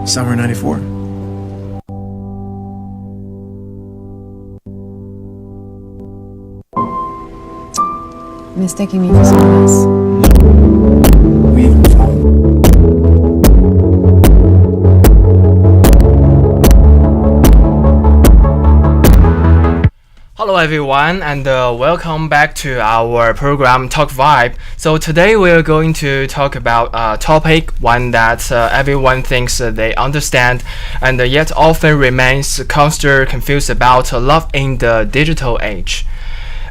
Summer 94. Mistaking me for someone else. We even talked. Hello everyone and welcome back to our program Talk Vibe. So today we're going to talk about a topic, one that everyone thinks they understand and yet often remains constantly confused about love in the digital age.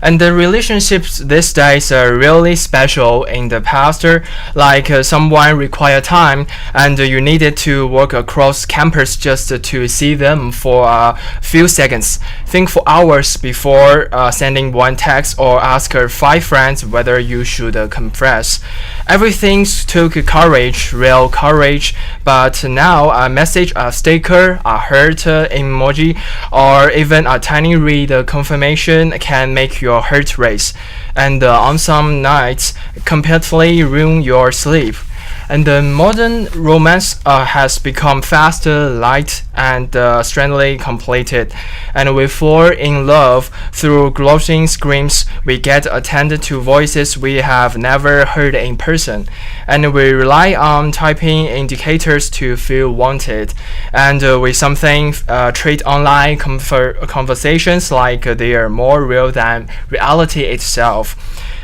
And the relationships these days are really special. In the past, someone required time and you needed to walk across campus just to see them for a few seconds. Think for hours before sending one text or ask 5 friends whether you should confess. Everything took courage, real courage, but now a message, a sticker, a heart emoji, or even a tiny read confirmation can make your heart race, and on some nights completely ruin your sleep. And the modern romance has become faster, light, and strangely completed. And we fall in love through glowing screams. We get attended to voices we have never heard in person. And we rely on typing indicators to feel wanted. And we something treat online conversations like they are more real than reality itself.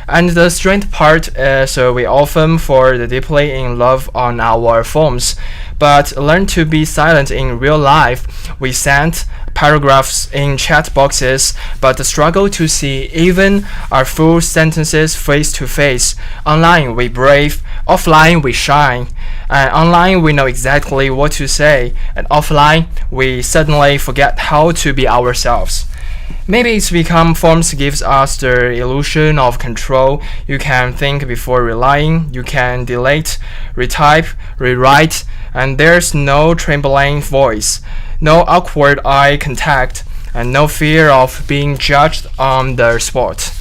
And the strange part is we often fall deeply in love on our phones, but learn to be silent in real life. We send paragraphs in chat boxes, but struggle to see even our full sentences face to face. Online we brave, offline we shine. And online we know exactly what to say, and offline we suddenly forget how to be ourselves. Maybe it's become forms gives us the illusion of control. You can think before relying, you can delete, retype, rewrite, and there's no trembling voice, no awkward eye contact, and no fear of being judged on the spot.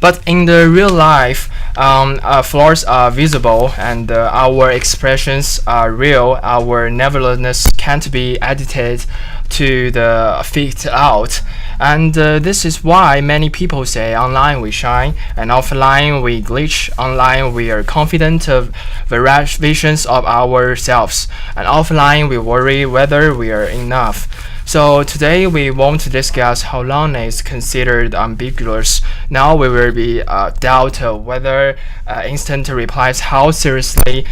But in the real life, flaws are visible and our expressions are real. Our nevertheless can't be edited to the fit out. And this is why many people say online we shine and offline we glitch. Online we are confident of various visions of ourselves, and offline we worry whether we are enough. So today we want to discuss how long is considered ambiguous. Now we will be doubt whether instant replies, how seriously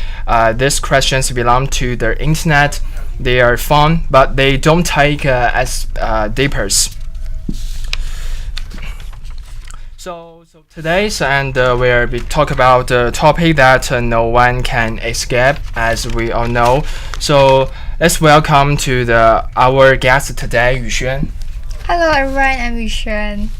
these questions belong to the internet. They are fun, but they don't take as deepers. So today's and we'll be talk about the topic that no one can escape, as we all know. So let's welcome to our guest today, Yuxuan. Hello everyone, I'm Yushan.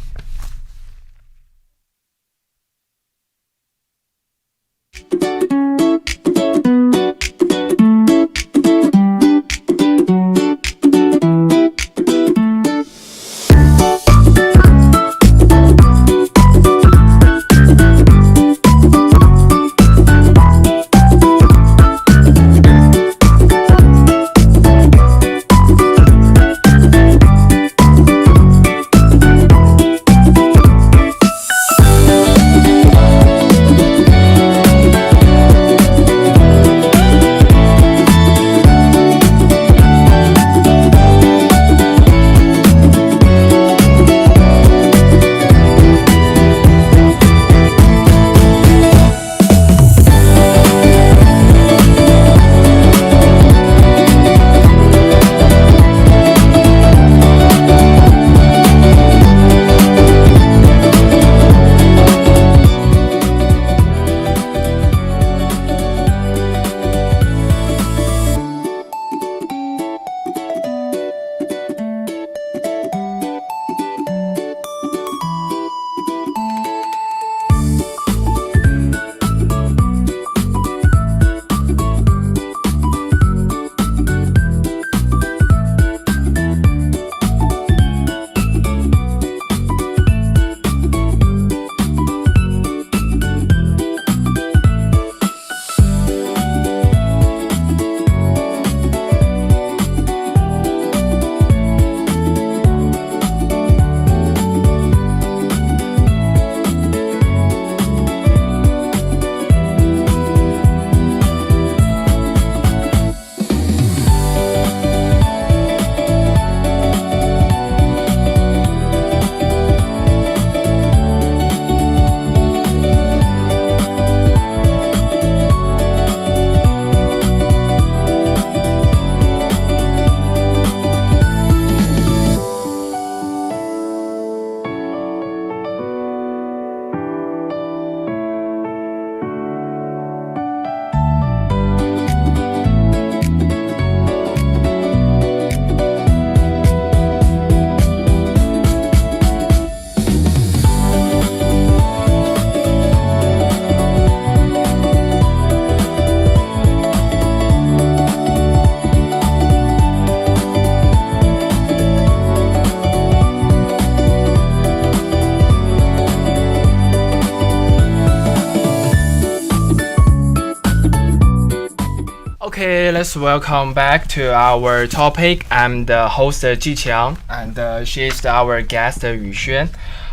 Okay, let's welcome back to our topic. I'm the host Ji Qiang, and she is our guest Yuxuan.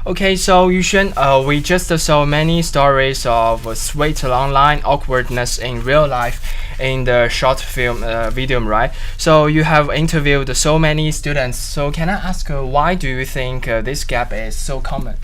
Okay, so Yuxuan, we just saw many stories of sweet online awkwardness in real life in the short film video, right? So you have interviewed so many students. So can I ask, why do you think this gap is so common?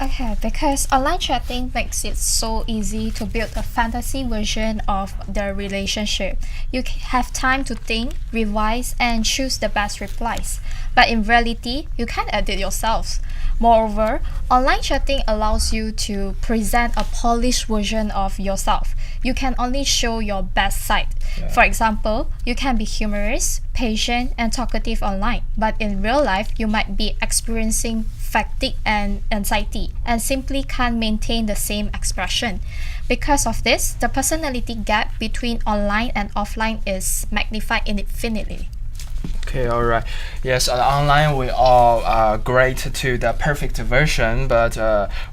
Okay, because online chatting makes it so easy to build a fantasy version of the relationship. You have time to think, revise, and choose the best replies. But in reality, you can't edit yourselves. Moreover, online chatting allows you to present a polished version of yourself. You can only show your best side. For example, you can be humorous, patient, and talkative online, but in real life, you might be experiencing fatigue and anxiety and simply can't maintain the same expression. Because of this, the personality gap between online and offline is magnified infinitely. Okay, all right. Yes, online we all great to the perfect version, but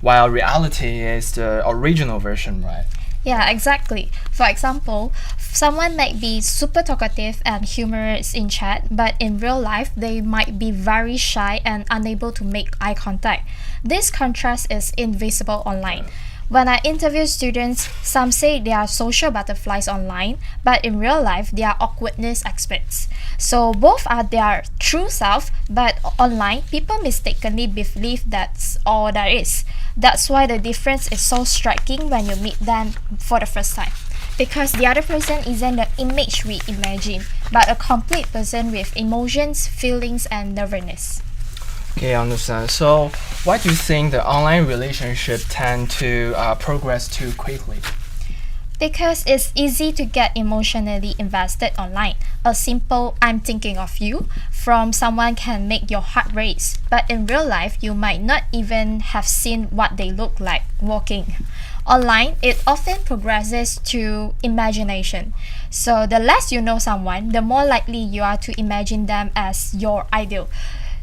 while reality is the original version, right? Yeah, exactly. For example, someone might be super talkative and humorous in chat, but in real life, they might be very shy and unable to make eye contact. This contrast is invisible online. When I interview students, some say they are social butterflies online, but in real life, they are awkwardness experts. So both are their true self, but online, people mistakenly believe that's all there is. That's why the difference is so striking when you meet them for the first time. Because the other person isn't the image we imagine, but a complete person with emotions, feelings, and nervousness. Okay, I understand. So, why do you think the online relationship tend to progress too quickly? Because it's easy to get emotionally invested online. A simple "I'm thinking of you" from someone can make your heart race, but in real life, you might not even have seen what they look like walking. Online, it often progresses to imagination. So, the less you know someone, the more likely you are to imagine them as your ideal.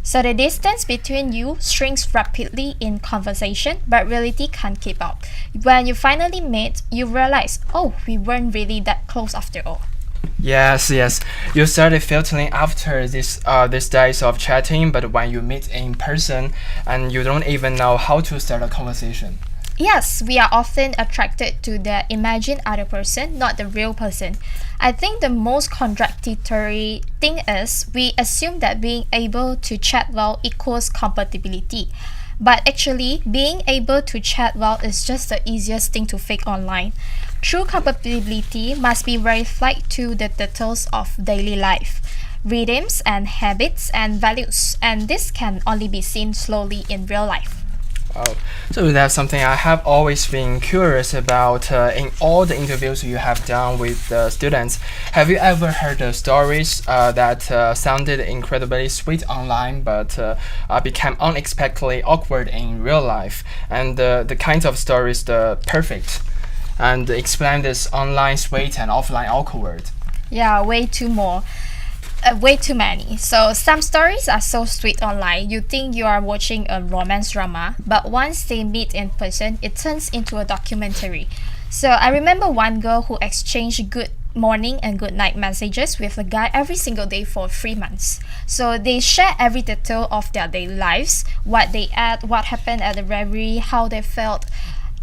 So the distance between you shrinks rapidly in conversation, but reality can't keep up. When you finally meet, you realize, oh, we weren't really that close after all. Yes, yes. You started filtering after these days of chatting, but when you meet in person, and you don't even know how to start a conversation. Yes, we are often attracted to the imagined other person, not the real person. I think the most contradictory thing is we assume that being able to chat well equals compatibility. But actually, being able to chat well is just the easiest thing to fake online. True compatibility must be verified to the details of daily life, rhythms and habits and values, and this can only be seen slowly in real life. Oh, so that's something I have always been curious about in all the interviews you have done with the students. Have you ever heard stories that sounded incredibly sweet online but became unexpectedly awkward in real life? And the kinds of stories, the perfect, and explain this online sweet and offline awkward. Yeah, way too many. So some stories are so sweet online, you think you are watching a romance drama, but once they meet in person, it turns into a documentary. So I remember one girl who exchanged good morning and good night messages with a guy every single day for 3 months. So they share every detail of their daily lives, what they ate, what happened at the reverie, how they felt.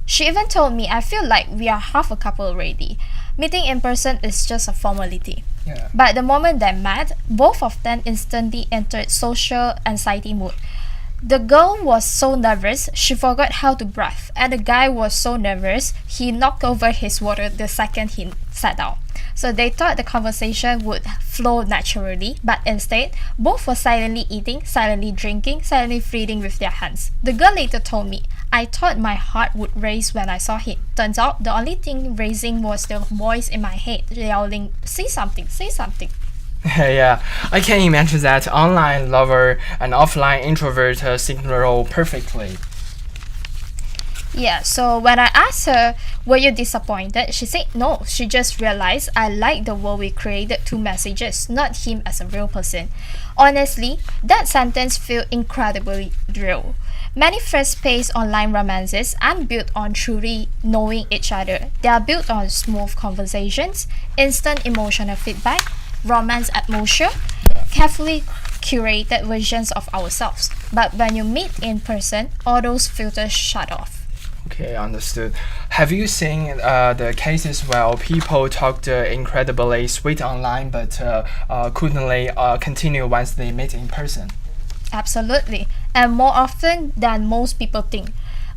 She even told me, I feel like we are half a couple already. Meeting in person is just a formality. Yeah. But the moment they met, both of them instantly entered social anxiety mode. The girl was so nervous, she forgot how to breathe, and the guy was so nervous, he knocked over his water the second he sat down. So they thought the conversation would flow naturally, but instead, both were silently eating, silently drinking, silently feeding with their hands. The girl later told me, I thought my heart would race when I saw him. Turns out, the only thing raising was the voice in my head yelling, say something, say something. Yeah, I can imagine that online lover and offline introvert signal perfectly. Yeah, so when I asked her, were you disappointed? She said no. She just realized I like the world we created through messages, not him as a real person. Honestly, that sentence felt incredibly real. Many first-paced online romances aren't built on truly knowing each other. They are built on smooth conversations, instant emotional feedback, romance atmosphere, carefully curated versions of ourselves. But when you meet in person, all those filters shut off. Okay, understood. Have you seen the cases where people talked incredibly sweet online but couldn't continue once they meet in person? Absolutely, and more often than most people think.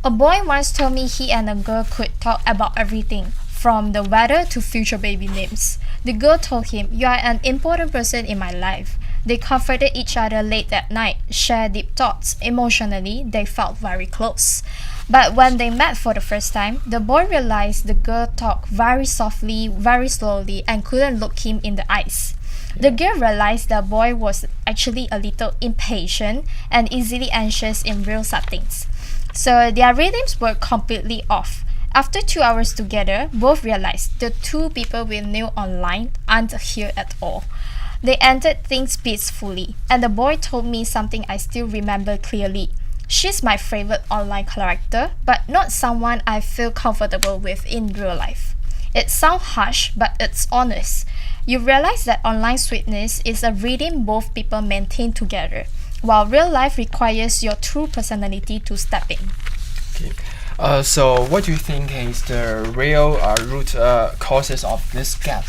A boy once told me he and a girl could talk about everything, from the weather to future baby names. The girl told him, "You are an important person in my life." They comforted each other late at night, shared deep thoughts. Emotionally, they felt very close. But when they met for the first time, the boy realized the girl talked very softly, very slowly, and couldn't look him in the eyes. The girl realized the boy was actually a little impatient and easily anxious in real settings. So their rhythms were completely off. After 2 hours together, both realized the two people we knew online aren't here at all. They ended things peacefully, and the boy told me something I still remember clearly. She's my favorite online character, but not someone I feel comfortable with in real life. It sounds harsh, but it's honest. You realize that online sweetness is a rhythm both people maintain together, while real life requires your true personality to step in. Okay. So what do you think is the real root causes of this gap?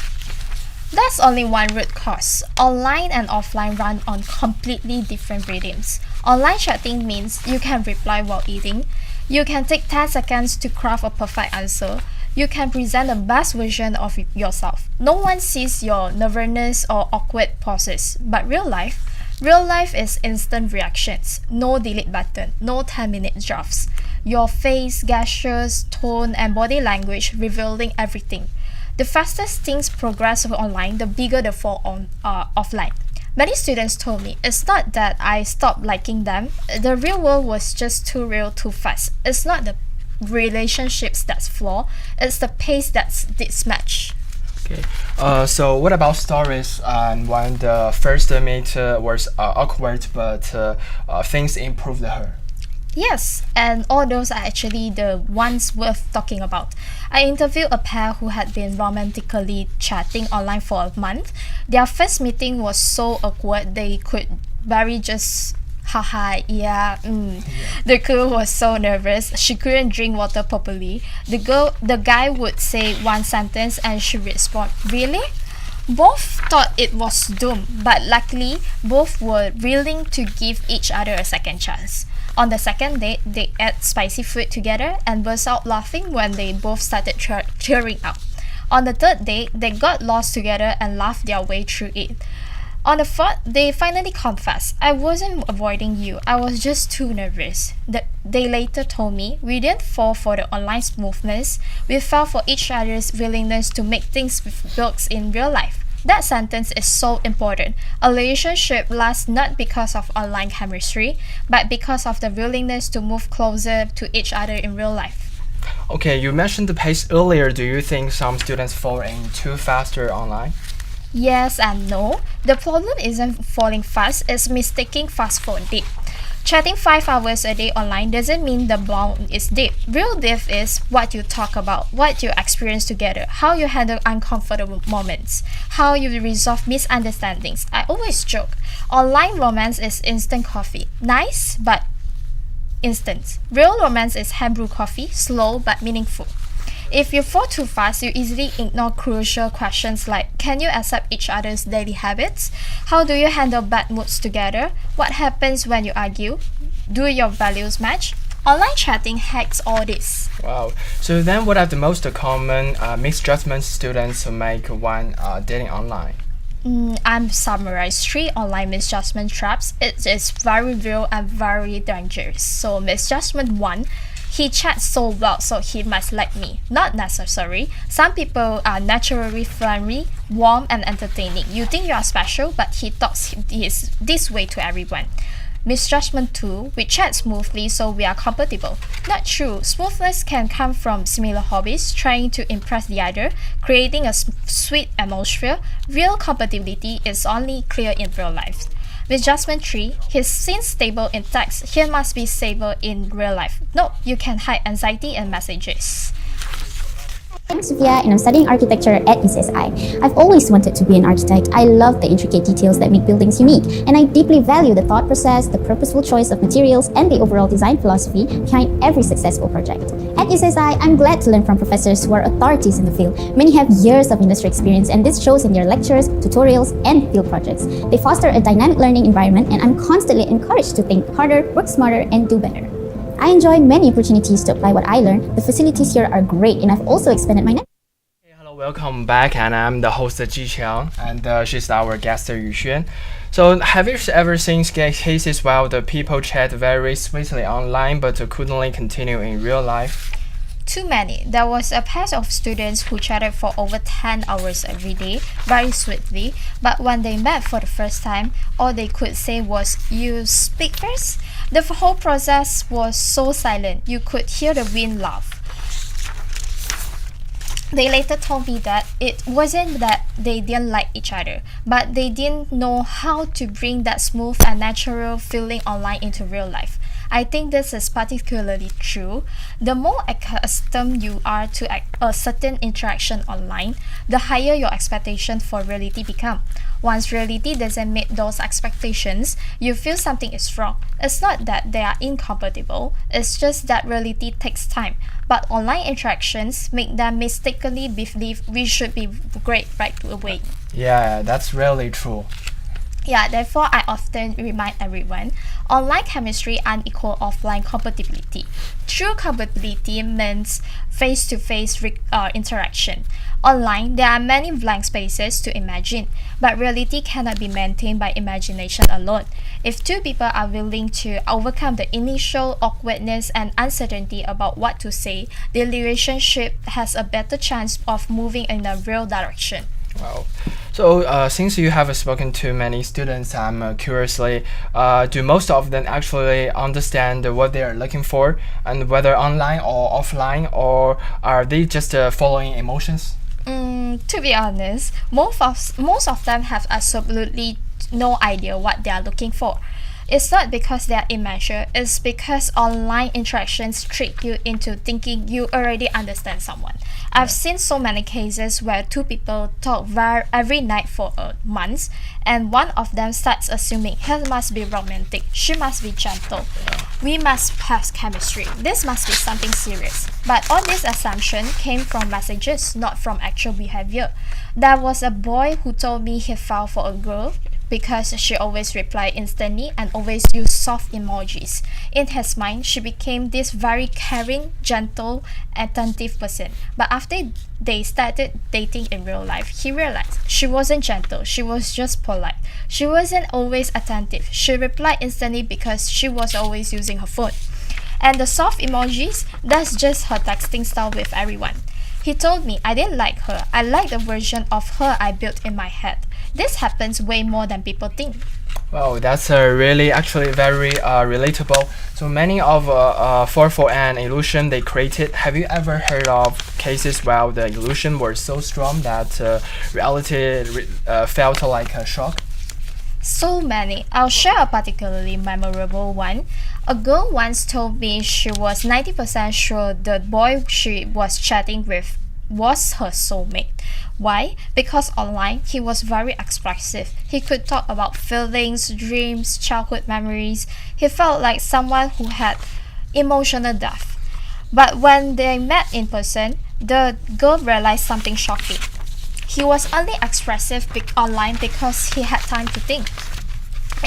There's only one root cause. Online and offline run on completely different rhythms. Online chatting means you can reply while eating. You can take 10 seconds to craft a perfect answer. You can present the best version of yourself. No one sees your nervousness or awkward pauses. But real life is instant reactions. No delete button, no 10-minute drafts. Your face, gestures, tone, and body language revealing everything. The fastest things progress online, the bigger the fall on offline. Many students told me it's not that I stopped liking them. The real world was just too real too fast. It's not the relationships that's flawed, it's the pace that's mismatched. Okay. So what about stories when the first meet was awkward but things improved her? Yes, and all those are actually the ones worth talking about. I interviewed a pair who had been romantically chatting online for a month. Their first meeting was so awkward they could barely just haha, yeah. The girl was so nervous she couldn't drink water properly. The guy would say one sentence and she respond, "Really?" Both thought it was doomed, but luckily both were willing to give each other a second chance. On the second date, they ate spicy food together and burst out laughing when they both started tearing up. On the third date, they got lost together and laughed their way through it. On the fourth, they finally confessed, "I wasn't avoiding you, I was just too nervous." They later told me, "We didn't fall for the online smoothness, we fell for each other's willingness to make things work in real life." That sentence is so important. A relationship lasts not because of online chemistry, but because of the willingness to move closer to each other in real life. Okay, you mentioned the pace earlier. Do you think some students fall in too faster online? Yes and no. The problem isn't falling fast, it's mistaking fast for deep. Chatting 5 hours a day online doesn't mean the bond is deep. Real depth is what you talk about, what you experience together, how you handle uncomfortable moments, how you resolve misunderstandings. I always joke, online romance is instant coffee. Nice, but instant. Real romance is hand-brewed coffee, slow but meaningful. If you fall too fast, you easily ignore crucial questions like, can you accept each other's daily habits? How do you handle bad moods together? What happens when you argue? Do your values match? Online chatting hacks all this. Wow. So then what are the most common misjudgments students make when dating online? I'm summarize 3 online misjudgment traps. It is very real and very dangerous. So misjudgment 1, he chats so well so he must like me. Not necessary. Some people are naturally friendly, warm and entertaining. You think you are special, but he talks this way to everyone. Misjudgment 2, we chat smoothly so we are compatible. Not true. Smoothness can come from similar hobbies, trying to impress the other, creating a sweet atmosphere. Real compatibility is only clear in real life. Misjudgment 3, he seems stable in text, he must be stable in real life. No, you can hide anxiety in messages. I'm Sophia and I'm studying architecture at UCSI. I've always wanted to be an architect. I love the intricate details that make buildings unique, and I deeply value the thought process, the purposeful choice of materials, and the overall design philosophy behind every successful project. At UCSI, I'm glad to learn from professors who are authorities in the field. Many have years of industry experience, and this shows in their lectures, tutorials, and field projects. They foster a dynamic learning environment, and I'm constantly encouraged to think harder, work smarter, and do better. I enjoy many opportunities to apply what I learned. The facilities here are great, and I've also expanded my network. Hey, hello, welcome back, and I'm the host Ji Qiang, and she's our guest Yu Xuan. So, have you ever seen cases where the people chat very sweetly online but couldn't continue in real life? Too many. There was a pair of students who chatted for over 10 hours every day, very sweetly, but when they met for the first time, all they could say was, "You speak first?" The whole process was so silent, you could hear the wind laugh. They later told me that it wasn't that they didn't like each other, but they didn't know how to bring that smooth and natural feeling online into real life. I think this is particularly true. The more accustomed you are to a certain interaction online, the higher your expectation for reality become. Once reality doesn't meet those expectations, you feel something is wrong. It's not that they are incompatible, it's just that reality takes time. But online interactions make them mistakenly believe we should be great right away. Yeah, that's really true. Yeah, therefore I often remind everyone, online chemistry unequal offline compatibility. True compatibility means face-to-face interaction. Online, there are many blank spaces to imagine, but reality cannot be maintained by imagination alone. If two people are willing to overcome the initial awkwardness and uncertainty about what to say, the relationship has a better chance of moving in a real direction. Wow. So, since you have spoken to many students, I'm curiously, do most of them actually understand what they are looking for, and whether online or offline, or are they just following emotions? To be honest, most of them have absolutely no idea what they are looking for. It's not because they are immature, it's because online interactions trick you into thinking you already understand someone. I've seen so many cases where two people talk every night for months, and one of them starts assuming he must be romantic, she must be gentle, we must have chemistry, this must be something serious. But all this assumption came from messages, not from actual behavior. There was a boy who told me he fell for a girl because she always replied instantly and always used soft emojis. In his mind, she became this very caring, gentle, attentive person. But after they started dating in real life, he realized she wasn't gentle, she was just polite. She wasn't always attentive. She replied instantly because she was always using her phone. And the soft emojis, that's just her texting style with everyone. He told me I didn't like her. I liked the version of her I built in my head. This happens way more than people think. Wow, that's really actually very relatable. So many of 4 illusion they created. Have you ever heard of cases where the illusion were so strong that reality felt like a shock? So many. I'll share a particularly memorable one. A girl once told me she was 90% sure the boy she was chatting with was her soulmate. Why? Because online, he was very expressive. He could talk about feelings, dreams, childhood memories. He felt like someone who had emotional depth. But when they met in person, the girl realized something shocking. He was only expressive online because he had time to think.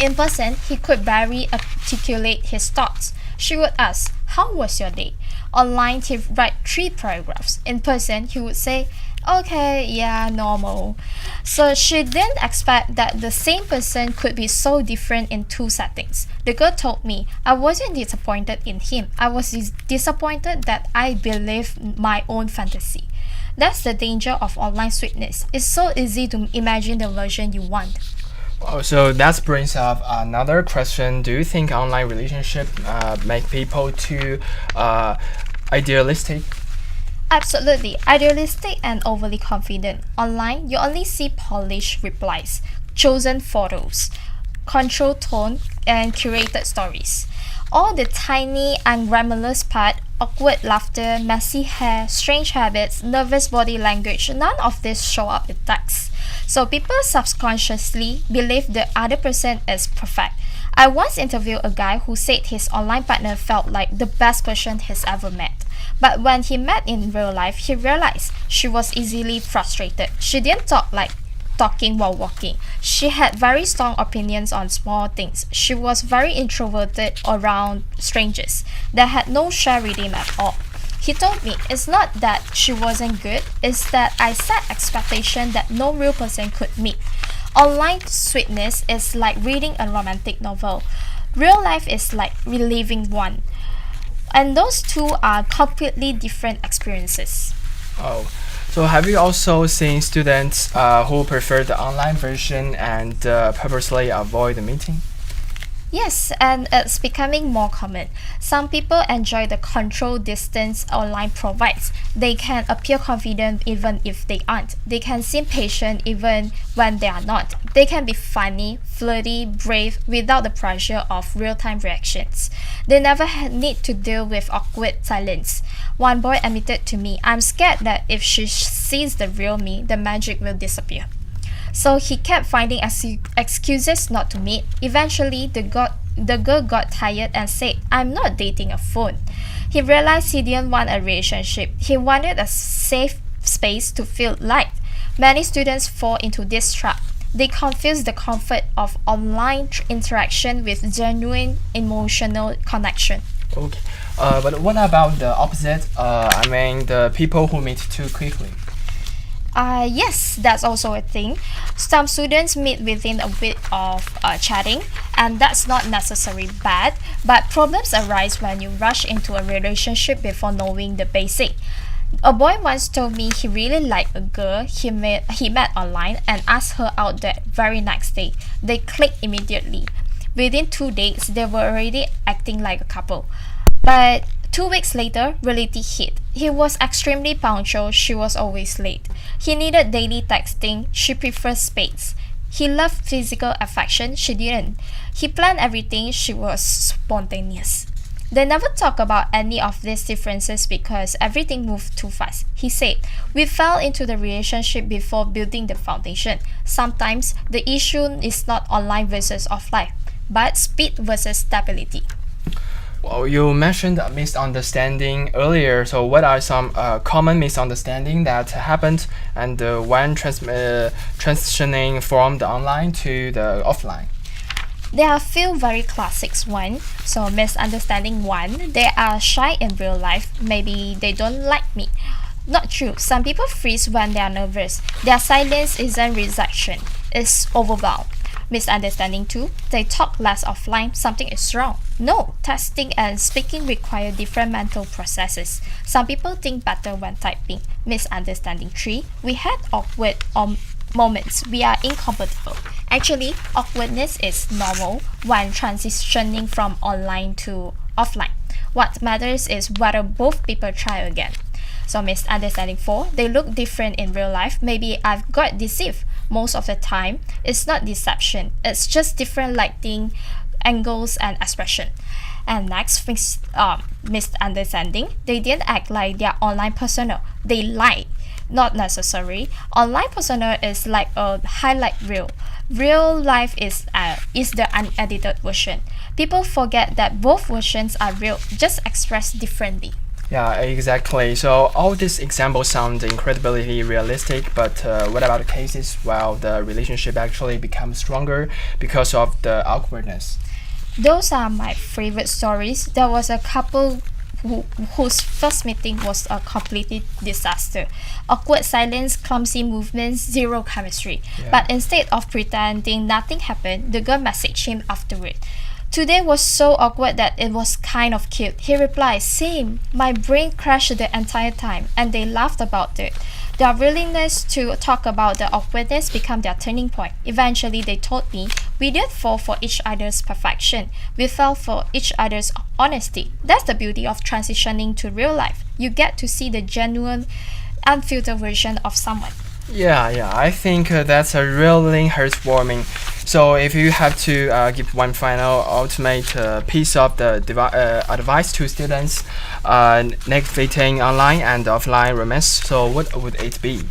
In person, he could barely articulate his thoughts. She would ask, "How was your day?" Online, he'd write 3 paragraphs. In person, he would say, "Okay, yeah, normal." So she didn't expect that the same person could be so different in 2 settings. The girl told me, I wasn't disappointed in him. I was disappointed that I believed my own fantasy. That's the danger of online sweetness. It's so easy to imagine the version you want. Oh, so that brings up another question. Do you think online relationship make people too idealistic? Absolutely. Idealistic and overly confident. Online, you only see polished replies, chosen photos, controlled tone, and curated stories. All the tiny, unglamorous part, awkward laughter, messy hair, strange habits, nervous body language, none of this show up in text. So people subconsciously believe the other person is perfect. I once interviewed a guy who said his online partner felt like the best person he's ever met. But when he met in real life, he realized she was easily frustrated. She didn't talk like talking while walking. She had very strong opinions on small things. She was very introverted around strangers. They had no share rhythm at all. He told me it's not that she wasn't good, it's that I set expectation that no real person could meet. Online sweetness is like reading a romantic novel. Real life is like reliving one. And those two are completely different experiences. Oh, so have you also seen students who prefer the online version and purposely avoid the meeting? Yes, and it's becoming more common. Some people enjoy the control distance online provides. They can appear confident even if they aren't. They can seem patient even when they are not. They can be funny, flirty, brave without the pressure of real-time reactions. They never need to deal with awkward silence. One boy admitted to me, "I'm scared that if she sees the real me, the magic will disappear." So he kept finding excuses not to meet. Eventually, the girl got tired and said, "I'm not dating a phone." He realized he didn't want a relationship. He wanted a safe space to feel liked. Many students fall into this trap. They confuse the comfort of online interaction with genuine emotional connection. Okay, but what about the opposite? I mean, the people who meet too quickly. Yes, that's also a thing. Some students meet within a week of chatting, and that's not necessarily bad, but problems arise when you rush into a relationship before knowing the basic. A boy once told me he really liked a girl he met online and asked her out that very next day. They clicked immediately. Within 2 days, they were already acting like a couple. But 2 weeks later, reality hit. He was extremely punctual, she was always late. He needed daily texting, she prefers space. He loved physical affection, she didn't. He planned everything, she was spontaneous. They never talk about any of these differences because everything moved too fast. He said, "We fell into the relationship before building the foundation. Sometimes the issue is not online versus offline, but speed versus stability." Well, you mentioned a misunderstanding earlier. So, what are some common misunderstandings that happened and when transitioning from the online to the offline? There are a few very classics. One, so misunderstanding one, they are shy in real life. Maybe they don't like me. Not true. Some people freeze when they are nervous. Their silence isn't rejection, it's overwhelm. Misunderstanding 2, they talk less offline, something is wrong. No, texting and speaking require different mental processes. Some people think better when typing. Misunderstanding 3, we had awkward moments, we are incompatible. Actually, awkwardness is normal when transitioning from online to offline. What matters is whether both people try again. So misunderstanding 4, they look different in real life. Maybe I've got deceived. Most of the time, it's not deception. It's just different lighting, angles, and expression. And next, misunderstanding. They didn't act like their online persona. They lied. Not necessary. Online persona is like a highlight reel. Real life is the unedited version. People forget that both versions are real, just expressed differently. Yeah, exactly. So all these examples sound incredibly realistic, but what about the cases where the relationship actually becomes stronger because of the awkwardness? Those are my favorite stories. There was a couple whose first meeting was a completely disaster. Awkward silence, clumsy movements, zero chemistry. Yeah. But instead of pretending nothing happened, the girl messaged him afterward. "Today was so awkward that it was kind of cute." He replied, "Same, my brain crashed the entire time," and they laughed about it. Their willingness to talk about the awkwardness became their turning point. Eventually, they told me, we didn't fall for each other's perfection. We fell for each other's honesty. That's the beauty of transitioning to real life. You get to see the genuine, unfiltered version of someone. Yeah, I think that's a really heartwarming. So, if you have to give one final ultimate piece of the advice to students navigating online and offline romance, so what would it be?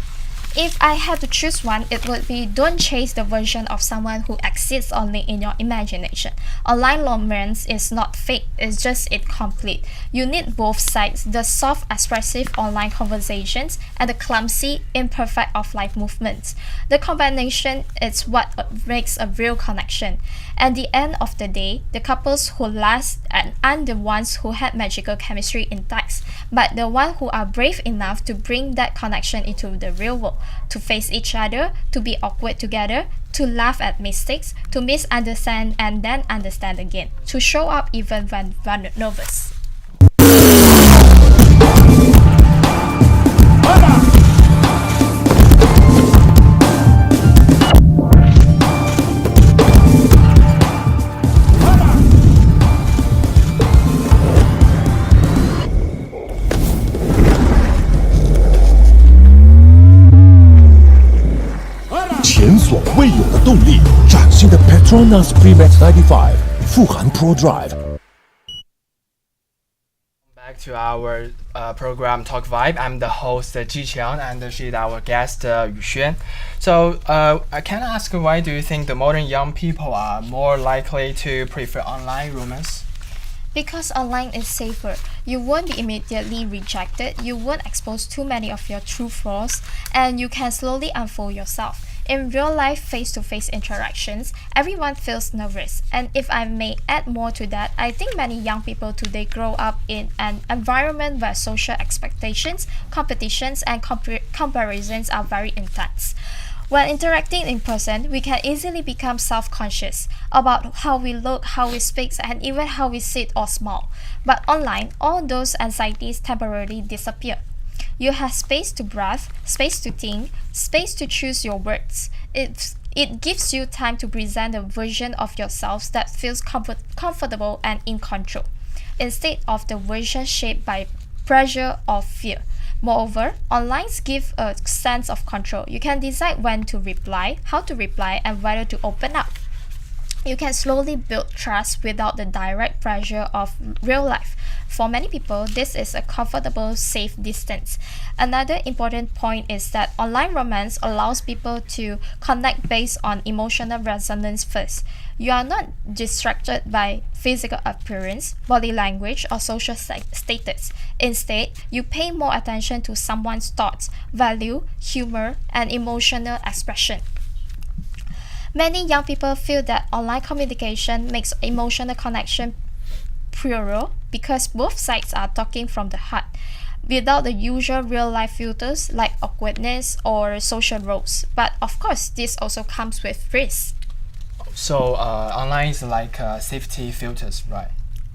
If I had to choose one, it would be don't chase the version of someone who exists only in your imagination. Online romance is not fake, it's just incomplete. You need both sides, the soft, expressive online conversations and the clumsy, imperfect offline movements. The combination is what makes a real connection. At the end of the day, the couples who last aren't the ones who had magical chemistry in text, but the ones who are brave enough to bring that connection into the real world, to face each other, to be awkward together, to laugh at mistakes, to misunderstand and then understand again, to show up even when nervous. The Petronas Pre-Max 95 富含 Pro Drive. Back to our program Talk Vibe. I'm the host Ji Qiang and she's our guest Yu Xuan. So I can ask, why do you think the modern young people are more likely to prefer online romance? Because online is safer. You won't be immediately rejected, you won't expose too many of your true flaws, and you can slowly unfold yourself. In real life face-to-face interactions, everyone feels nervous. And if I may add more to that, I think many young people today grow up in an environment where social expectations, competitions, and comparisons are very intense. When interacting in person, we can easily become self-conscious about how we look, how we speak, and even how we sit or smile. But online, all those anxieties temporarily disappear. You have space to breathe, space to think, space to choose your words. It gives you time to present a version of yourselves that feels comfortable and in control, instead of the version shaped by pressure or fear. Moreover, online give a sense of control. You can decide when to reply, how to reply, and whether to open up. You can slowly build trust without the direct pressure of real life. For many people, this is a comfortable, safe distance. Another important point is that online romance allows people to connect based on emotional resonance first. You are not distracted by physical appearance, body language, or social status. Instead, you pay more attention to someone's thoughts, value, humor, and emotional expression. Many young people feel that online communication makes emotional connection purer because both sides are talking from the heart, without the usual real-life filters like awkwardness or social roles. But of course, this also comes with risks. So online is like safety filters, right?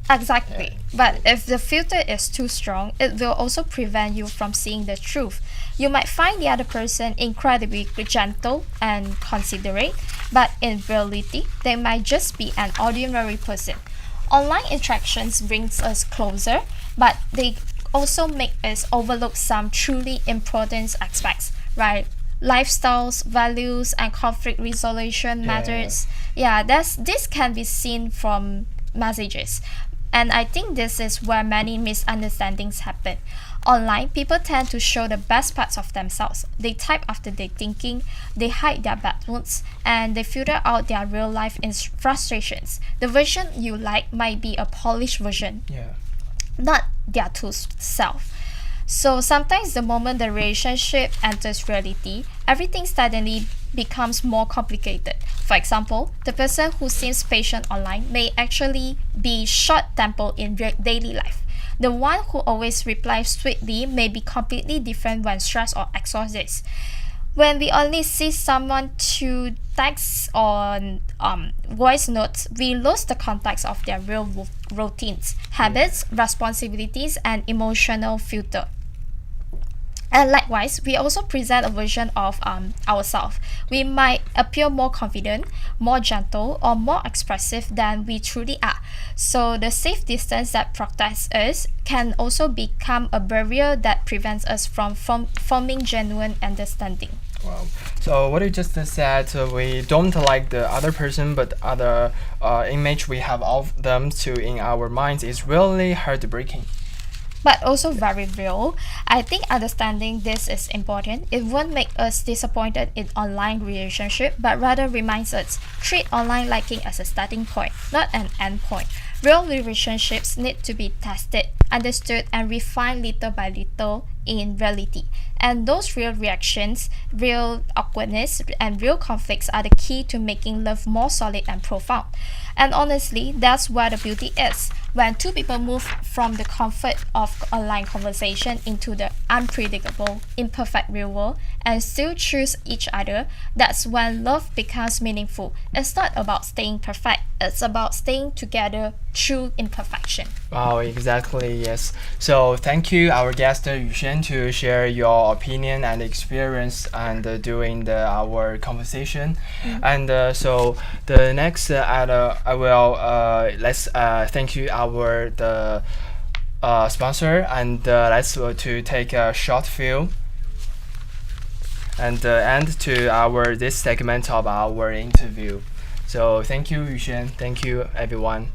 Exactly. But if the filter is too strong, it will also prevent you from seeing the truth. You might find the other person incredibly gentle and considerate, but in reality, they might just be an ordinary person. Online interactions brings us closer, but they also make us overlook some truly important aspects, right? Lifestyles, values, and conflict resolution methods. This can be seen from messages. And I think this is where many misunderstandings happen. Online, people tend to show the best parts of themselves. They type after they thinking, they hide their bad moods, and they filter out their real life frustrations. The version you like might be a polished version, not their true self. So sometimes the moment the relationship enters reality, everything suddenly becomes more complicated. For example, the person who seems patient online may actually be short-tempered in daily life. The one who always replies sweetly may be completely different when stressed or exhausted. When we only see someone through text or voice notes, we lose the context of their real routines, habits, responsibilities, and emotional filter. And likewise, we also present a version of ourselves. We might appear more confident, more gentle, or more expressive than we truly are. So the safe distance that protects us can also become a barrier that prevents us from forming genuine understanding. Wow. So what you just said, we don't like the other person, but other image we have of them to in our minds is really heartbreaking. But also very real. I think understanding this is important. It won't make us disappointed in online relationship, but rather reminds us treat online liking as a starting point, not an end point. Real relationships need to be tested, understood, and refined little by little in reality. And those real reactions, real awkwardness, and real conflicts are the key to making love more solid and profound. And honestly, that's where the beauty is. When two people move from the comfort of online conversation into the unpredictable, imperfect real world and still choose each other, that's when love becomes meaningful. It's not about staying perfect, it's about staying together through imperfection. Wow, exactly, yes. So thank you, our guest Yuxuan, to share your opinion and experience and during our conversation. And so the next, I will let's thank you our sponsor, and let's to take a short film and end to our this segment of our interview. So thank you, Yuxuan. Thank you, everyone.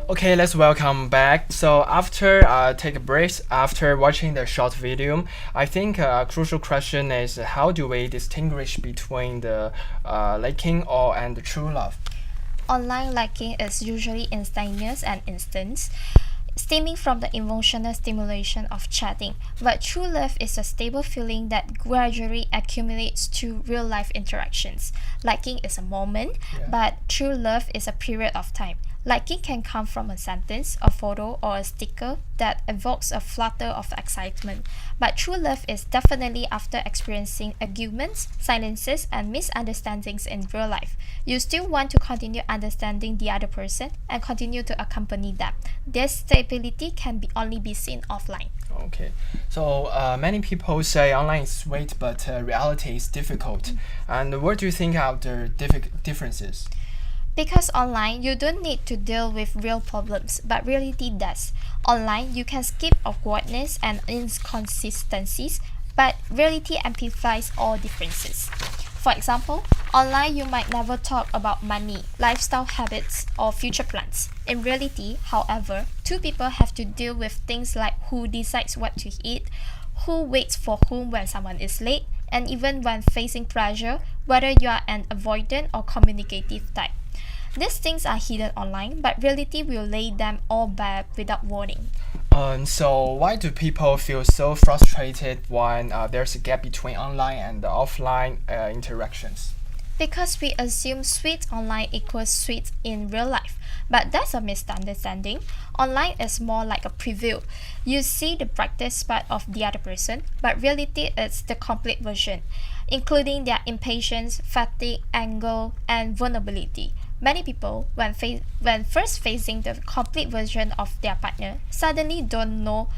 Okay, let's welcome back. So after take a break, after watching the short video, I think a crucial question is how do we distinguish between the liking or and the true love? Online liking is usually instantaneous and instant. stemming from the emotional stimulation of chatting. But true love is a stable feeling that gradually accumulates to real life interactions. Liking is a moment, but true love is a period of time. Liking can come from a sentence, a photo, or a sticker that evokes a flutter of excitement. But true love is definitely after experiencing arguments, silences, and misunderstandings in real life. You still want to continue understanding the other person and continue to accompany them. This stability can only be seen offline. Okay, so many people say online is sweet, but reality is difficult. And what do you think are the differences? Because online, you don't need to deal with real problems, but reality does. Online, you can skip awkwardness and inconsistencies, but reality amplifies all differences. For example, online you might never talk about money, lifestyle habits, or future plans. In reality, however, two people have to deal with things like who decides what to eat, who waits for whom when someone is late, and even when facing pressure, whether you are an avoidant or communicative type. These things are hidden online, but reality will lay them all bare without warning. So why do people feel so frustrated when there's a gap between online and offline interactions? Because we assume sweet online equals sweet in real life, but that's a misunderstanding. Online is more like a preview. You see the practice part of the other person, but reality is the complete version, including their impatience, fatigue, anger, and vulnerability. Many people, when first facing the complete version of their partner, suddenly don't know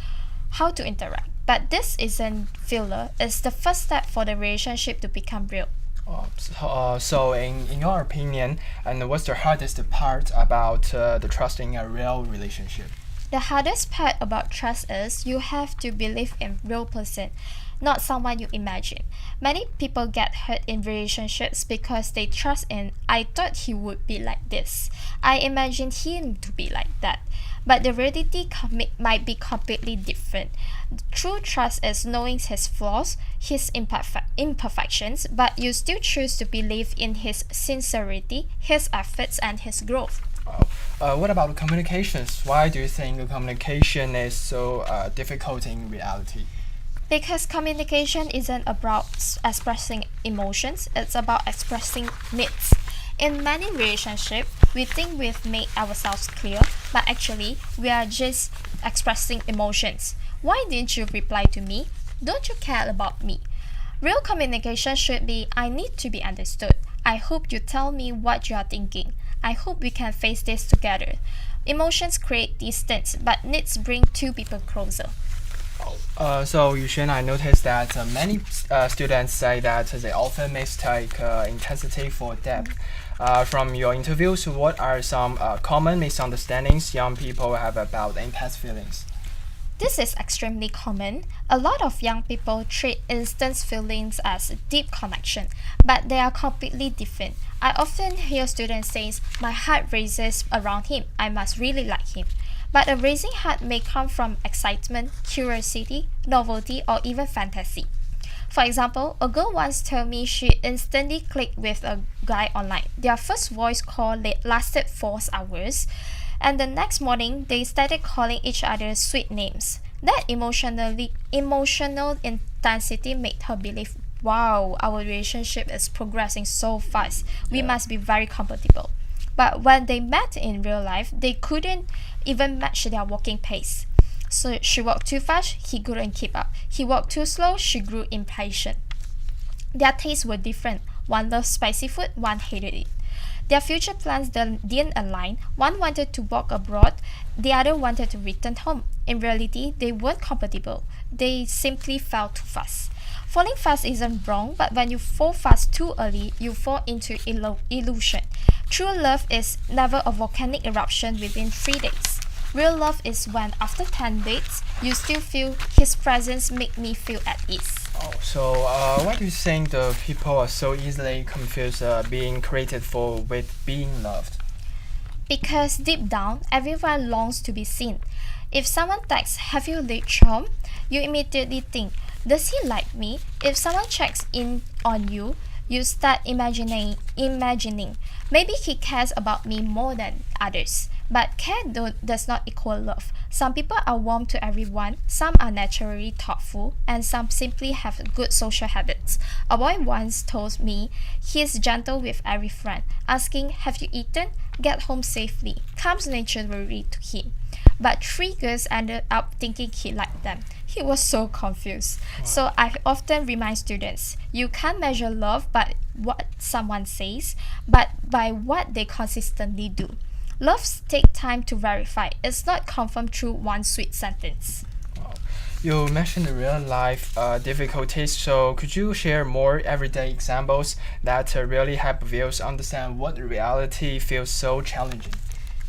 how to interact. But this isn't filler, it's the first step for the relationship to become real. So in your opinion, and what's the hardest part about the trust in a real relationship? The hardest part about trust is you have to believe in real person, not someone you imagine. Many people get hurt in relationships because they trust in I thought he would be like this. I imagined him to be like that. But the reality might be completely different. True trust is knowing his flaws, his imperfections, but you still choose to believe in his sincerity, his efforts, and his growth. What about communications? Why do you think communication is so difficult in reality? Because communication isn't about expressing emotions, it's about expressing needs. In many relationships, we think we've made ourselves clear, but actually, we are just expressing emotions. Why didn't you reply to me? Don't you care about me? Real communication should be I need to be understood. I hope you tell me what you are thinking. I hope we can face this together. Emotions create distance, but needs bring two people closer. So Yuxuan, I noticed that many students say that they often mistake intensity for depth. From your interviews, what are some common misunderstandings young people have about intense feelings? This is extremely common. A lot of young people treat instant feelings as deep connection, but they are completely different. I often hear students say, "My heart races around him. I must really like him." But a racing heart may come from excitement, curiosity, novelty, or even fantasy. For example, a girl once told me she instantly clicked with a guy online. Their first voice call lasted 4 hours, and the next morning they started calling each other sweet names. That emotional intensity made her believe, wow, our relationship is progressing so fast. We must be very compatible. But when they met in real life, they couldn't even match their walking pace. So she walked too fast, he couldn't keep up. He walked too slow, she grew impatient. Their tastes were different. One loved spicy food, one hated it. Their future plans didn't align. One wanted to walk abroad, the other wanted to return home. In reality, they weren't compatible. They simply fell too fast. Falling fast isn't wrong, but when you fall fast too early, you fall into illusion. True love is never a volcanic eruption within 3 days. Real love is when, after 10 dates, you still feel his presence make me feel at ease. So why do you think the people are so easily confused being created for with being loved? Because deep down, everyone longs to be seen. If someone texts, "Have you reached home?" you immediately think, "Does he like me?" If someone checks in on you, you start imagining. Maybe he cares about me more than others. But care does not equal love. Some people are warm to everyone, some are naturally thoughtful, and some simply have good social habits. A boy once told me he is gentle with every friend, asking, "Have you eaten? Get home safely," comes naturally to him. But 3 girls ended up thinking he liked them. He was so confused. So I often remind students, you can't measure love by what someone says, but by what they consistently do. Love takes time to verify. It's not confirmed through one sweet sentence. You mentioned real life difficulties, so could you share more everyday examples that really help viewers understand what reality feels so challenging?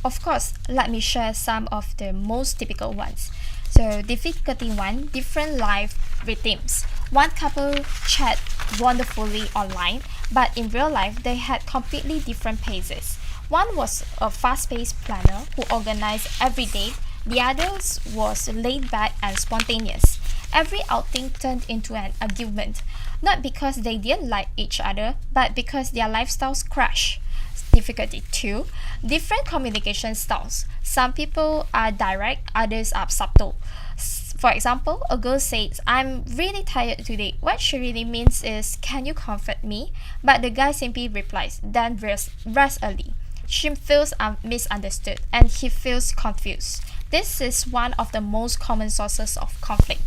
Of course, let me share some of the most typical ones. So, difficulty 1, different life rhythms. One couple chat wonderfully online, but in real life, they had completely different paces. One was a fast-paced planner who organized every day. The other was laid back and spontaneous. Every outing turned into an argument, not because they didn't like each other, but because their lifestyles crashed. Difficulty 2, different communication styles. Some people are direct, others are subtle. For example, a girl says, "I'm really tired today." What she really means is, "Can you comfort me?" But the guy simply replies, "Then rest early." She feels misunderstood and he feels confused. This is one of the most common sources of conflict.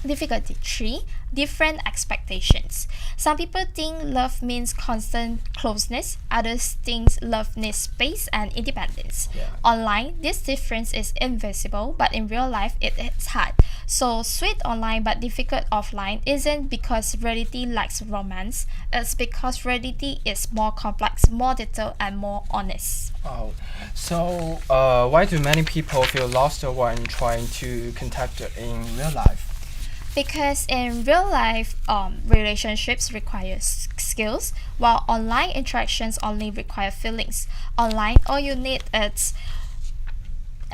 Difficulty 3, different expectations. Some people think love means constant closeness, others think love needs space and independence. Online, this difference is invisible, but in real life, it is hard. So, sweet online but difficult offline isn't because reality lacks romance, it's because reality is more complex, more detailed, and more honest. So why do many people feel lost when trying to contact in real life? Because in real life, relationships require skills, while online interactions only require feelings. Online, all you need is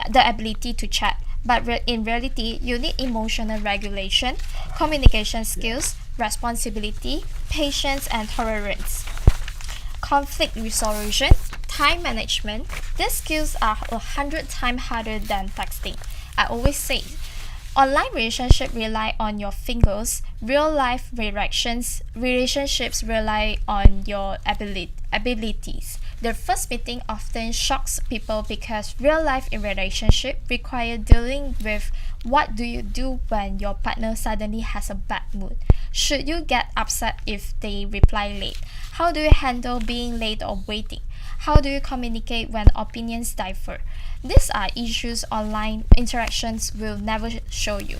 the ability to chat, but in reality, you need emotional regulation, communication skills, responsibility, patience, and tolerance. Conflict resolution, time management. These skills are 100 times harder than texting. I always say, online relationships rely on your fingers. Real life relationships rely on your abilities. The first meeting often shocks people because real life in relationship require dealing with what do you do when your partner suddenly has a bad mood. Should you get upset if they reply late? How do you handle being late or waiting? How do you communicate when opinions differ? These are issues online interactions will never show you.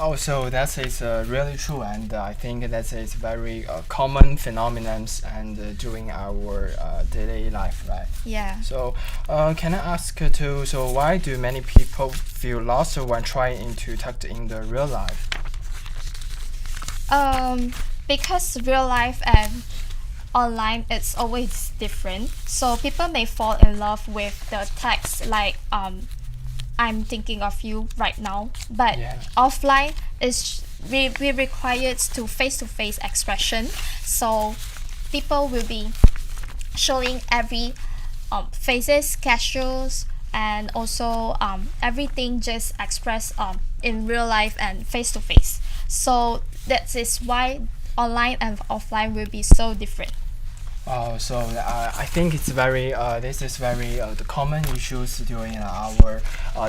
Oh, so that is really true, and I think that is very common phenomenon and during our daily life, right? Yeah. So, can I ask too? So, why do many people feel lost when trying to talk in the real life? Because real life and online it's always different. So people may fall in love with the text like I'm thinking of you right now, but offline is we required to face expression. So people will be showing every faces, gestures, and also everything just expressed in real life and face to face. So that is why online and offline will be so different. So I think it's very this is very the common issues during our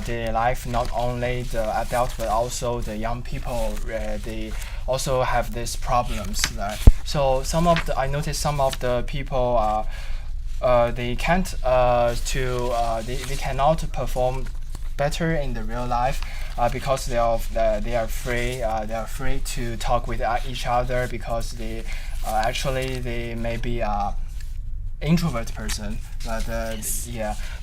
daily life. Not only the adults but also the young people. They also have these problems. Right? So I noticed some of the people they can't they cannot perform better in the real life because they are afraid to talk with each other because they actually they may be introvert person, but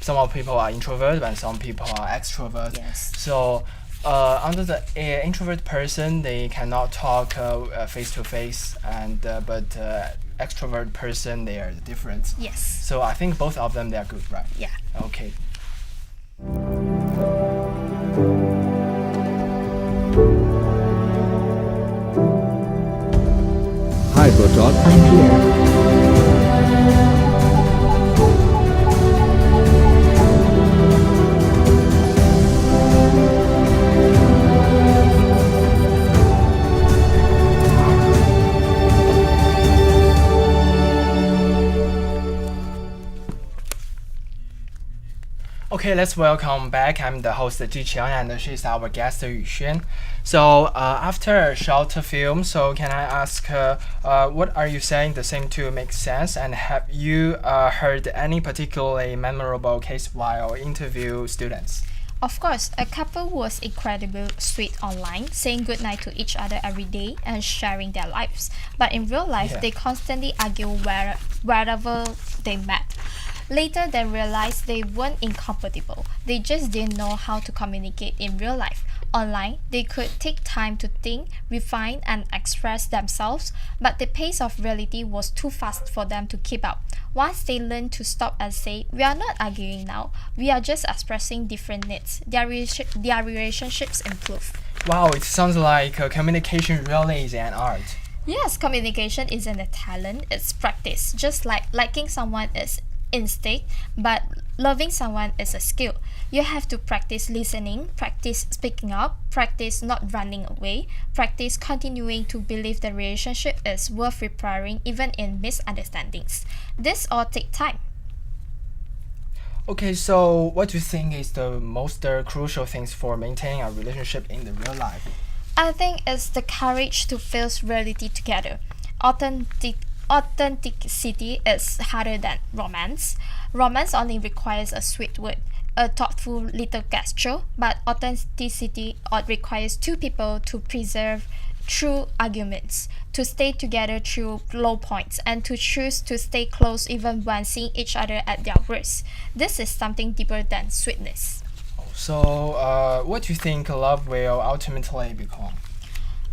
some of people are introvert and some people are extrovert. So under the introvert person, they cannot talk face to face, and but extrovert person, they are different. So I think both of them, they are good, right? Okay. Hi, Proton. I'm here. Okay, let's welcome back. I'm the host Ji Qiang, and she's our guest Yu Xuan. So after a short film, so can I ask, what are you saying the same to make sense? And have you heard any particularly memorable case while interview students? Of course, a couple was incredibly sweet online, saying goodnight to each other every day and sharing their lives. But in real life, Yeah. they constantly argue wherever they met. Later, they realized they weren't incompatible. They just didn't know how to communicate in real life. Online, they could take time to think, refine, and express themselves, but the pace of reality was too fast for them to keep up. Once they learned to stop and say, "We are not arguing now, we are just expressing different needs," their relationships improved. Wow, it sounds like communication really is an art. Yes, communication isn't a talent, it's practice. Just like liking someone is instinct, but loving someone is a skill. You have to practice listening, practice speaking up, practice not running away, practice continuing to believe the relationship is worth repairing even in misunderstandings. This all take time. Okay, so what do you think is the most crucial things for maintaining a relationship in the real life? I think it's the courage to face reality together. Authenticity is harder than romance. Romance only requires a sweet word, a thoughtful little gesture, but authenticity requires two people to preserve true arguments, to stay together through low points, and to choose to stay close even when seeing each other at their worst. This is something deeper than sweetness. So, what do you think love will ultimately become?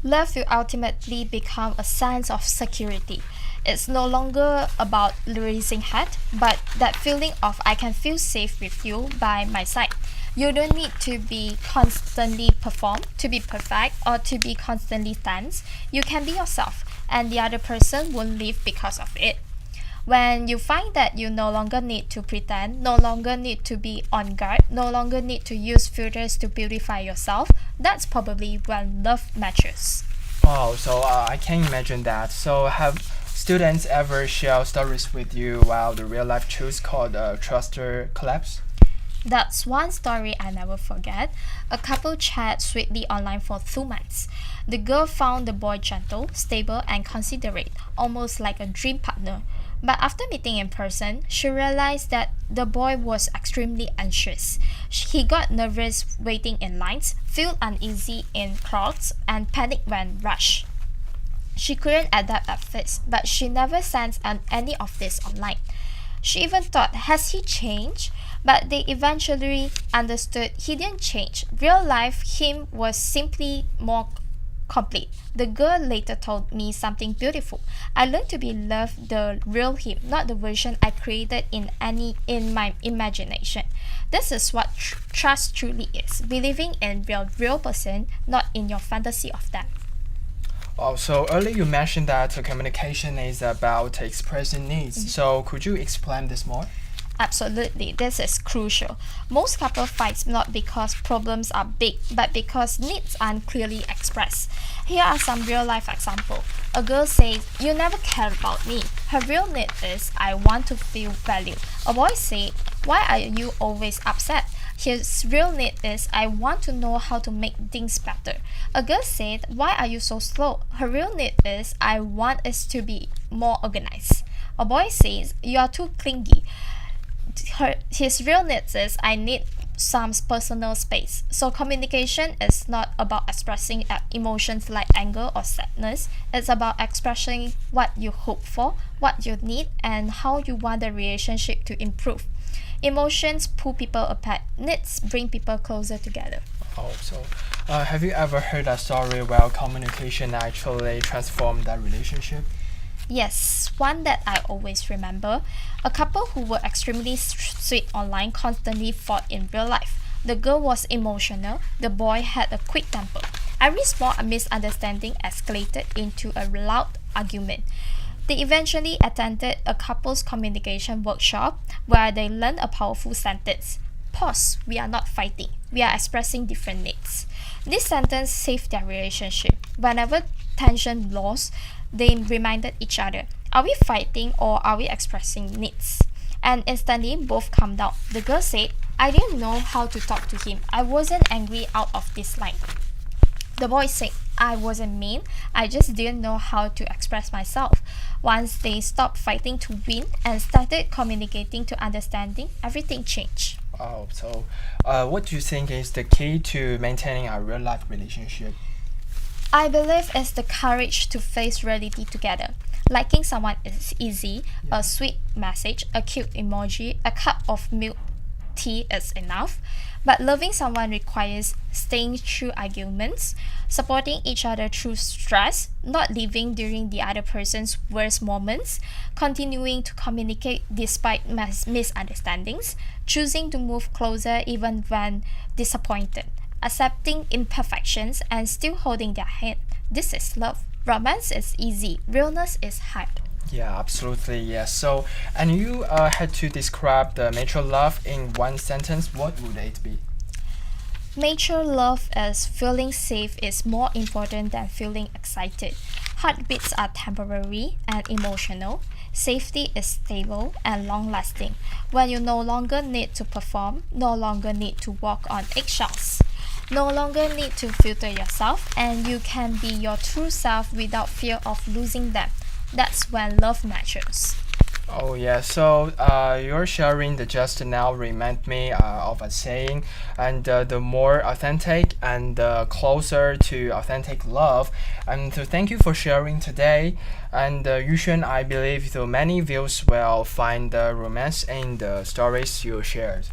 Love will ultimately become a sense of security. It's no longer about raising head, but that feeling of I can feel safe with you by my side. You don't need to be constantly perform, to be perfect, or to be constantly tense. You can be yourself, and the other person won't leave because of it. When you find that you no longer need to pretend, no longer need to be on guard, no longer need to use filters to beautify yourself, that's probably when love matures. Wow, so I can imagine that. So, have students ever share stories with you while the real life choose called Truster Collapse? That's one story I never forget. A couple chat sweetly online for 2 months. The girl found the boy gentle, stable, and considerate, almost like a dream partner. But after meeting in person, she realized that the boy was extremely anxious. He got nervous waiting in lines, felt uneasy in crowds, and panicked when rushed. She couldn't adapt at first, but she never sent any of this online. She even thought, has he changed? But they eventually understood he didn't change. Real life him was simply more complete. The girl later told me something beautiful. I learned to be loved the real him, not the version I created in my imagination. This is what trust truly is. Believing in real person, not in your fantasy of them. Oh, so earlier you mentioned that communication is about expressing needs. So could you explain this more? Absolutely, this is crucial. Most couple fights not because problems are big, but because needs aren't clearly expressed. Here are some real life examples. A girl says, "You never care about me." Her real need is, "I want to feel valued." A boy says, "Why are you always upset?" His real need is, "I want to know how to make things better." A girl said, "Why are you so slow?" Her real need is, "I want us to be more organized." A boy says, "You are too clingy." His real needs is, "I need some personal space." So communication is not about expressing emotions like anger or sadness. It's about expressing what you hope for, what you need, and how you want the relationship to improve. Emotions pull people apart. Needs bring people closer together. Oh, so have you ever heard a story where communication actually transformed that relationship? Yes, one that I always remember. A couple who were extremely sweet online constantly fought in real life. The girl was emotional, the boy had a quick temper. Every small misunderstanding escalated into a loud argument. They eventually attended a couples communication workshop where they learned a powerful sentence. Pause, we are not fighting, we are expressing different needs. This sentence saved their relationship. Whenever tension rose, they reminded each other, are we fighting or are we expressing needs? And instantly, both calmed down. The girl said, I didn't know how to talk to him. I wasn't angry out of dislike. The boy said, I wasn't mean, I just didn't know how to express myself. Once they stopped fighting to win and started communicating to understanding, everything changed. Oh, so what do you think is the key to maintaining a real life relationship? I believe it's the courage to face reality together. Liking someone is easy, a sweet message, a cute emoji, a cup of milk tea is enough. But loving someone requires staying through arguments, supporting each other through stress, not leaving during the other person's worst moments, continuing to communicate despite misunderstandings, choosing to move closer even when disappointed, accepting imperfections and still holding their hand. This is love. Romance is easy, realness is hard. Yeah, absolutely. Yes. So, and you had to describe the mature love in one sentence. What would it be? Mature love is feeling safe is more important than feeling excited. Heartbeats are temporary and emotional. Safety is stable and long-lasting. When you no longer need to perform, no longer need to walk on eggshells, no longer need to filter yourself, and you can be your true self without fear of losing them. That's when love matures. Oh yeah, so your sharing the just now remind me of a saying, and the more authentic and closer to authentic love. And so thank you for sharing today. And Yushen, I believe so many viewers will find the romance in the stories you shared.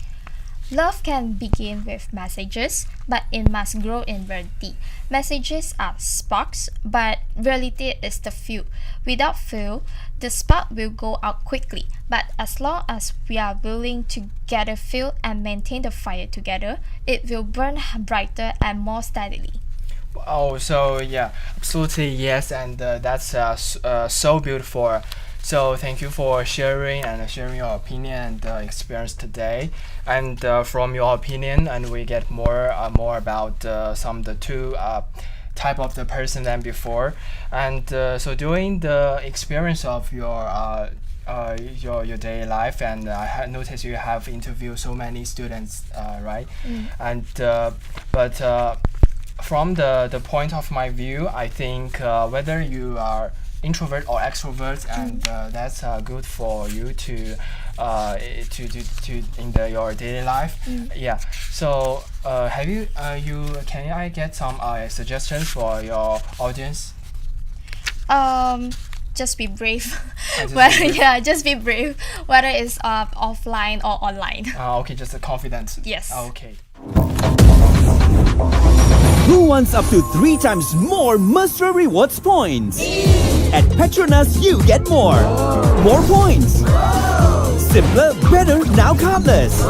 Love can begin with messages, but it must grow in reality. Messages are sparks, but reality is the fuel. Without fuel, the spark will go out quickly. But as long as we are willing to gather fuel and maintain the fire together, it will burn brighter and more steadily. Oh, so yeah, absolutely yes, and that's so beautiful. So thank you for sharing your opinion and experience today. And from your opinion, and we get more about some of the two type of the person than before. And so during the experience of your daily life, and I had noticed you have interviewed so many students, right? And but from the point of my view, I think whether you are introvert or extrovert, and that's good for you to in your daily life. Yeah. So have you can I get some suggestions for your audience? Just be brave. Just Well, be brave. yeah, just be brave. Whether it's offline or online. Okay, just a confidence. Yes. Okay. Who wants up to 3 times more Mesra Rewards points? At Petronas, you get more. More points. Simpler, better, now cardless.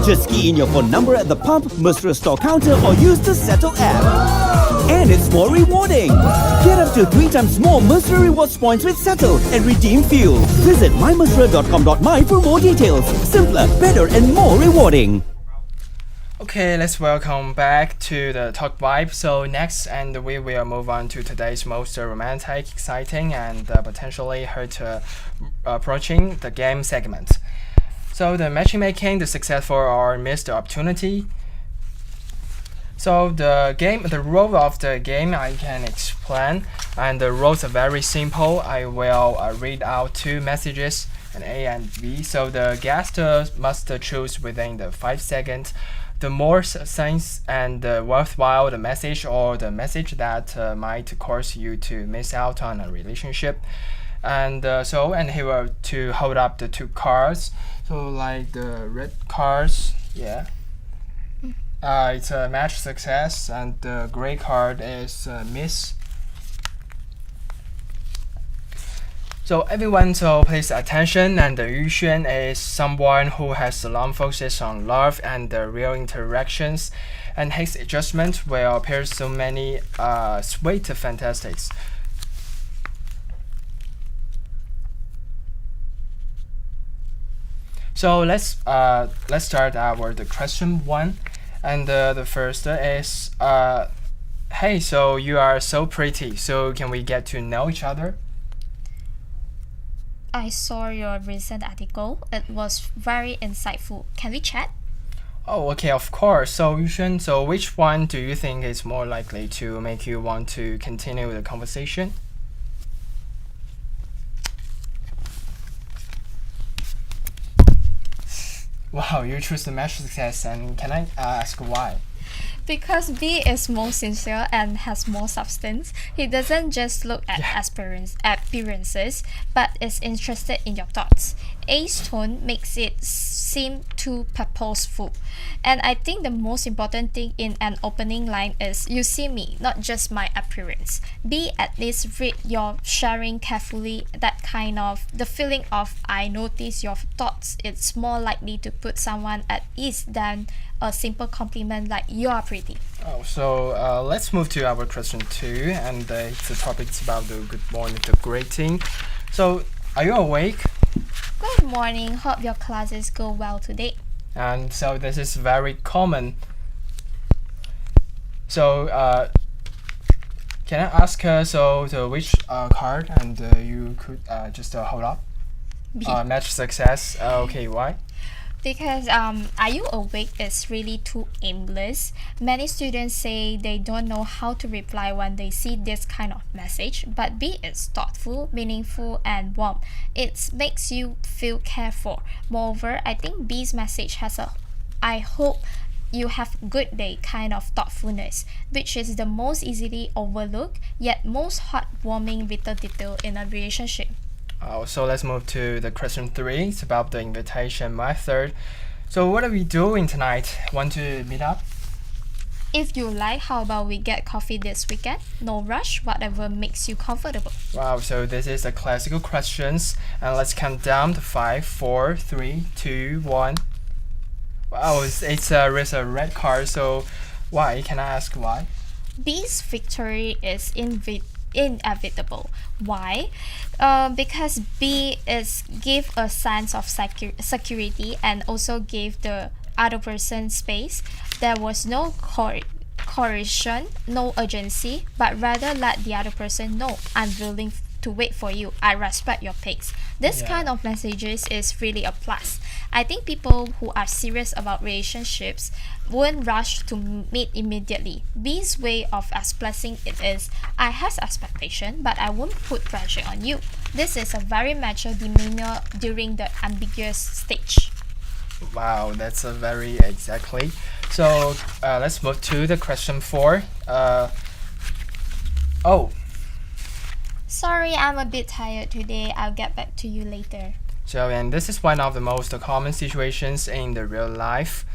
Just key in your phone number at the pump, Mesra store counter, or use the Settle app. And it's more rewarding. Get up to 3 times more Mesra Rewards points with Settle and redeem fuel. Visit mymesra.com.my for more details. Simpler, better, and more rewarding. Okay, let's welcome back to the Talk Vibe. So next, and we will move on to today's most romantic, exciting, and potentially hurt approaching the game segment. So the matchmaking, the successful or missed opportunity. So the role of the game I can explain, and the rules are very simple. I will read out 2 messages, an A and B. So the guest must choose within the 5 seconds the more sense and worthwhile the message, or the message that might cause you to miss out on a relationship. And and he will to hold up the 2 cards. So like the red cards, yeah. It's a match success, and the gray card is miss. So everyone, so please attention, and Yuxuan is someone who has a long focus on love and the real interactions, and his adjustment will appear so many sweet fantastics. So let's start the question 1, and the first is hey, so you are so pretty, so can we get to know each other? I saw your recent article. It was very insightful. Can we chat? Oh, okay, of course. So, Yushen, so which one do you think is more likely to make you want to continue the conversation? Wow, you choose the match success, and can I ask why? Because B is more sincere and has more substance. He doesn't just look at appearances, but is interested in your thoughts. A's tone makes it seem too purposeful. And I think the most important thing in an opening line is you see me, not just my appearance. B at least read your sharing carefully, that kind of the feeling of I notice your thoughts. It's more likely to put someone at ease than a simple compliment like you are pretty. Oh, so let's move to our question 2, and the topic is about the good morning, the greeting. So, are you awake? Good morning. Hope your classes go well today. And so this is very common. So, can I ask which card, and you could just hold up? B. Match success. Okay, why? Because are you awake is really too aimless. Many students say they don't know how to reply when they see this kind of message, but B is thoughtful, meaningful, and warm. It makes you feel cared for. Moreover, I think B's message has a I hope you have good day kind of thoughtfulness, which is the most easily overlooked yet most heartwarming little detail in a relationship. So let's move to the question 3. It's about the invitation method. So what are we doing tonight? Want to meet up? If you like, how about we get coffee this weekend? No rush, whatever makes you comfortable. Wow, so this is the classical questions. And let's count down to 5, 4, 3, 2, 1. Wow, it's a red card, so why? Can I ask why? B's victory is inevitable. Why? Because B is give a sense of security and also gave the other person space. There was no coercion, no urgency, but rather let the other person know I'm willing to wait for you. I respect your pace. This kind of messages is really a plus. I think people who are serious about relationships won't rush to meet immediately. B's way of expressing it is, I have expectation, but I won't put pressure on you. This is a very mature demeanor during the ambiguous stage. Wow, that's a very exactly. So let's move to the question 4. Sorry, I'm a bit tired today. I'll get back to you later. So, and this is one of the most common situations in the real life.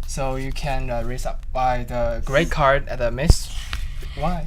So you can raise up by the gray card at the miss. Why?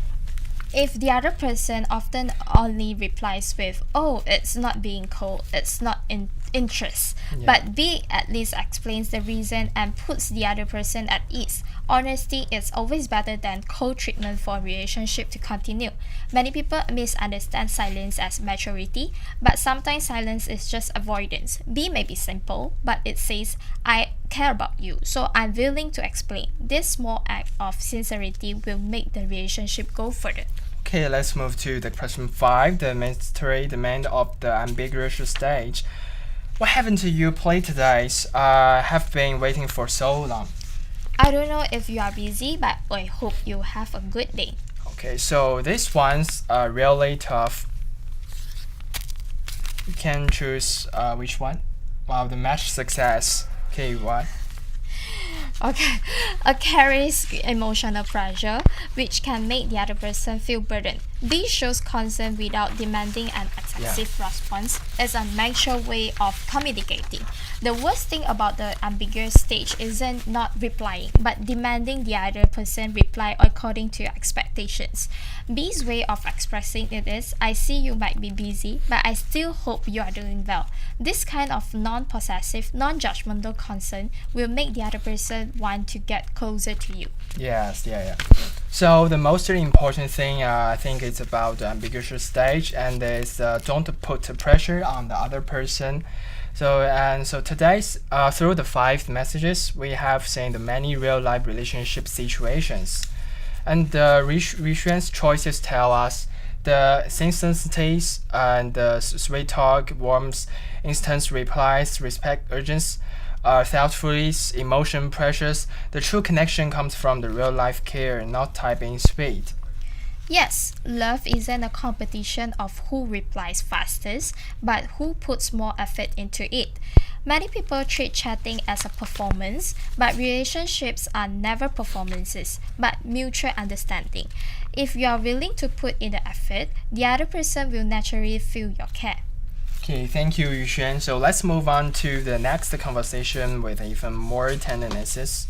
If the other person often only replies with, oh, it's not being cold, it's not in interest. But B at least explains the reason and puts the other person at ease. Honesty is always better than cold treatment for a relationship to continue. Many people misunderstand silence as maturity, but sometimes silence is just avoidance. B may be simple, but it says, I care about you, so I'm willing to explain. This small act of sincerity will make the relationship go further. Okay, let's move to the question 5, the mystery demand of the ambiguous stage. What happened to you play today? Have been waiting for so long. I don't know if you are busy, but I hope you have a good day. Okay, so these ones are really tough. You can choose which one? Wow, the match success. Okay, what? Okay, a carries emotional pressure, which can make the other person feel burdened. B shows concern without demanding an excessive response. It's a mature way of communicating. The worst thing about the ambiguous stage isn't not replying, but demanding the other person reply according to your expectations. B's way of expressing it is, I see you might be busy, but I still hope you are doing well. This kind of non-possessive, non-judgmental concern will make the other person want to get closer to you. Yes, yeah. So the most important thing I think it's about the ambiguous stage, and is don't put pressure on the other person. So today's through the 5 messages we have seen the many real life relationship situations, and the Rishuan's choices tell us The sincerity and the sweet talk, warmth, instant replies, respect urgency, thoughtfully, emotion pressures. The true connection comes from the real life care, not typing speed. Yes, love isn't a competition of who replies fastest, but who puts more effort into it. Many people treat chatting as a performance, but relationships are never performances, but mutual understanding. If you are willing to put in the effort, the other person will naturally feel your care. Okay, thank you, Yuxuan. So let's move on to the next conversation with even more tenderness.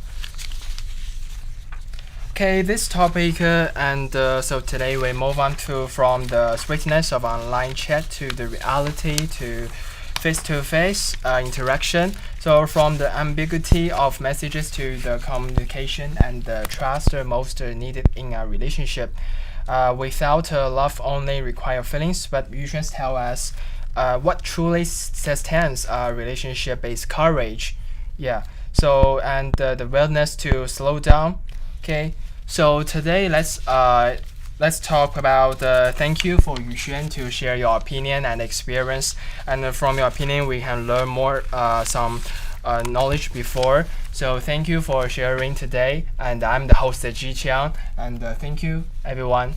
Okay, this topic so today we move on to from the sweetness of online chat to the reality to face-to-face interaction. So from the ambiguity of messages to the communication and the trust most needed in a relationship. Without love only require feelings, but usually tell us what truly sustains a relationship is courage. Yeah. So and the willingness to slow down. Okay. So today let's talk about thank you for Yuxuan to share your opinion and experience, and from your opinion we can learn more some knowledge before. So thank you for sharing today, and I'm the host Ji Qiang, and thank you everyone.